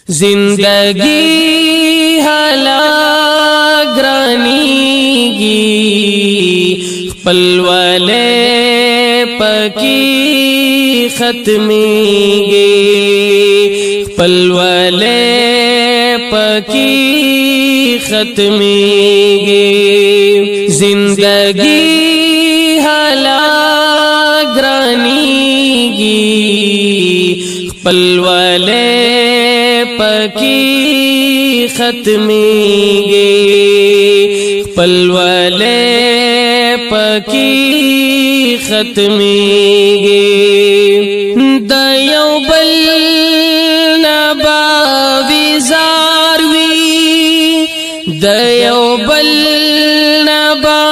زندگی حالا گرانیگی خپلوالے پکی ختمیگی خپلوالے پکی ختمیگی زندگی حالا گرانیگی خپلوالے پکی ختمیگی خپلوالے پکی ختمیگی د یو بل نبا وزار وی د یو بل نبا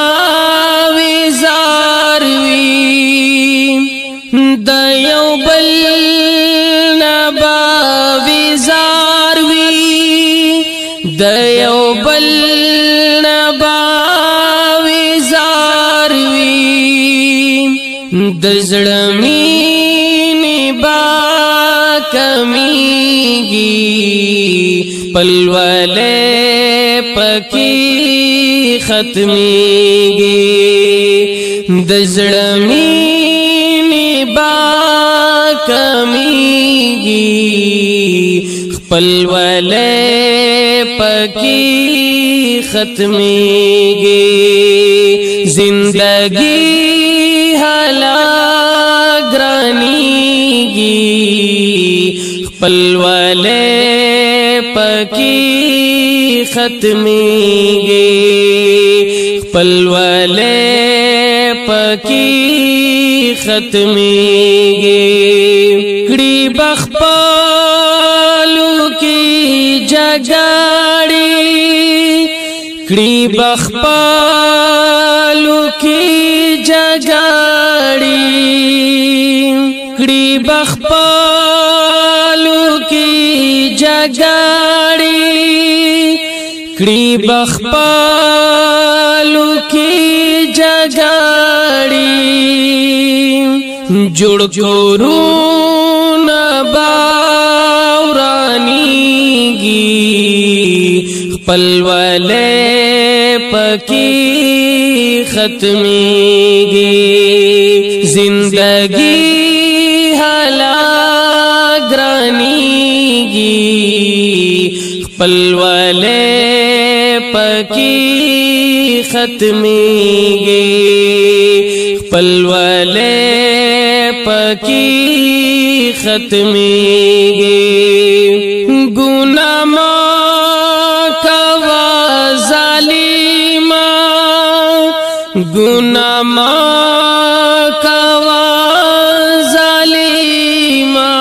وزار وی د یو بل نبا وزار وی د یو بل نبا وزار وی د زړه مینې با کمیږي خپلوالے پکی ختمیږي د زړه مینې با کمیږي خپلوالے پکی ختمیږي زندگی حالا گرانیگی خپلوالے پکی ختمیگی خپلوالے پکی ختمیگی کڑی بخپالو کی جگاڑی کڑی بخپالو کی جگاڑی کڑی بخپالو کی جگاڑی کڑی بخپالو کی جگاڑی جوڑ کورون باورانیگی خپلوالے پکی ختمیگی زندگی حالا گرانیگی خپلوالے پکی ختمیگی خپلوالے پکی ختمیگی گناہ ما کوا ظالما گناہ ما کوا ظالما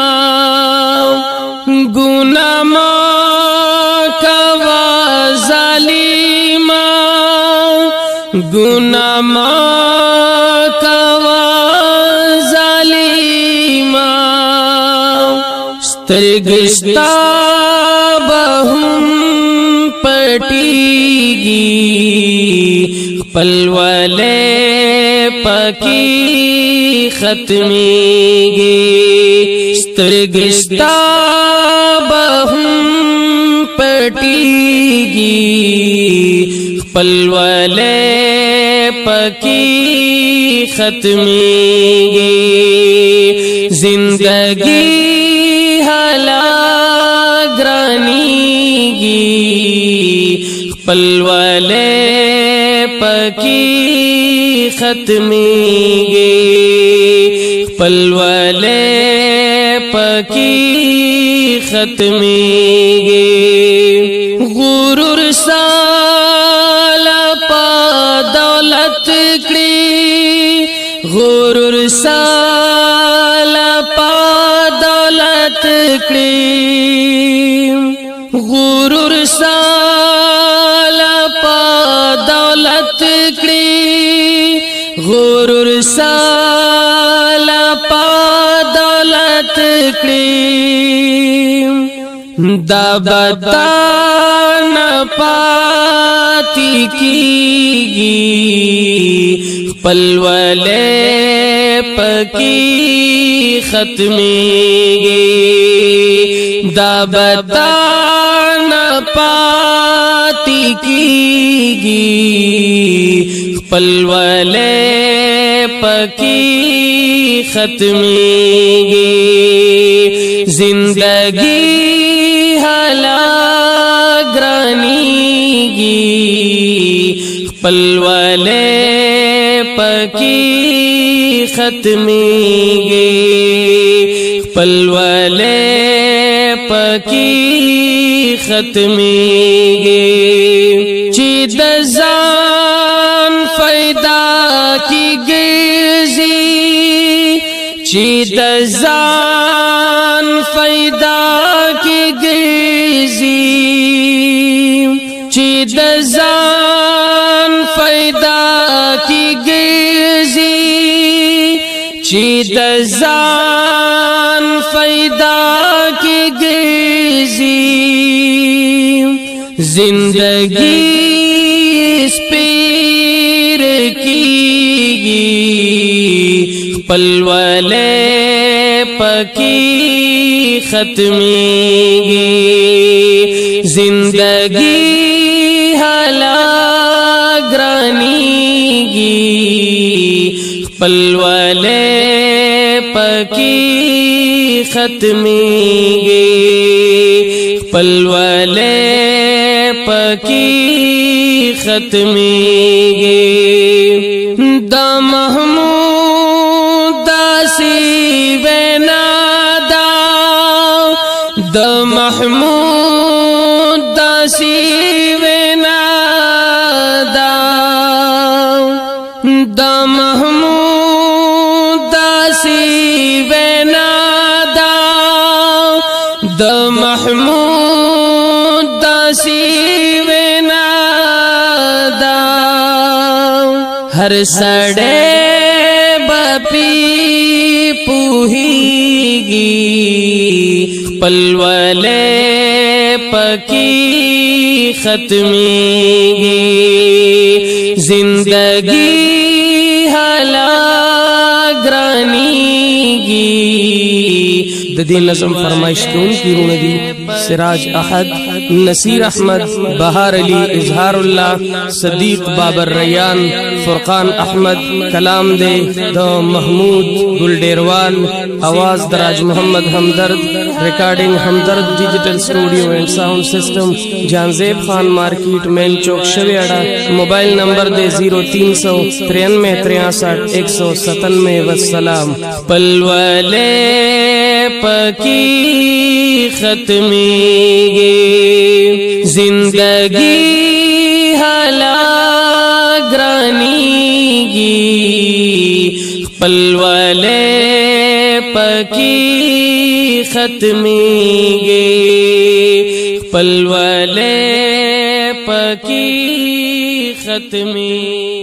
گناہ ما کوا ظالما گناہ ما کوا ظالما سترگستا بہم پٹیگی خپلوالے پکی ختمیگی سترگستا بہم پٹیگی خپلوالے پکی ختمیگی زندگی حالا گرانیگی خپلوالے پکی ختمیگی خپلوالے پکی ختمیگی غرور سالا پا دولت کړي غرور سالا پا دولت کړي غرور سالا پا دولت کړي غرور سالا پا دولت کړي دا بتا نه پاتی کیږي خپلوالے پکی ختمیږي دا بتا نه پاتې کیږي خپل ولې پکی ختمیږي زندگی حالا گرانیږي خپل ولې پکی ختمیږي خپل ولې پکی ختمیږي چې د ځان فائدہ کی ګرځي چې د ځان فائدہ کی ګرځي چې د ځان فائدہ کی ګرځي چې د ځان فائدہ کی ګرځي زندگی سپیر کیږي خپل ولې پکی ختمیږي زندگی حالا گرانیږي خپل ولې پکی ختمیږي خپل ولې پکی ختمیږي د محمود داسې وینا دا د محمود داسې وینا دا د محمود داسې وینا دا د محمود داسې وینا دا هر سړی بپی پوهیږي خپل ولې پکی ختمیږي زندگی حالا گرانیږي د دې نظم فرمایش کوونکي رونه دي سراج احد نصیر احمد بهار علی اظهار الله صدیق بابر ریان فرقان احمد کلام دے د محمود گل ډیروال आवाज دراج محمد ہمدرد ریکارڈنگ ہمدرد ڈیجیٹل اسٹوڈیو اینڈ ساؤنڈ سسٹم جانزیب خان مارکیٹ مین چوک شویاڑا موبائل نمبر دے 0393636197 والسلام پل والے پکی ختمیږي زندگی حالا گرانیږي خپل ولې پکی ختمیږي خپل ولې پکی ختمیږي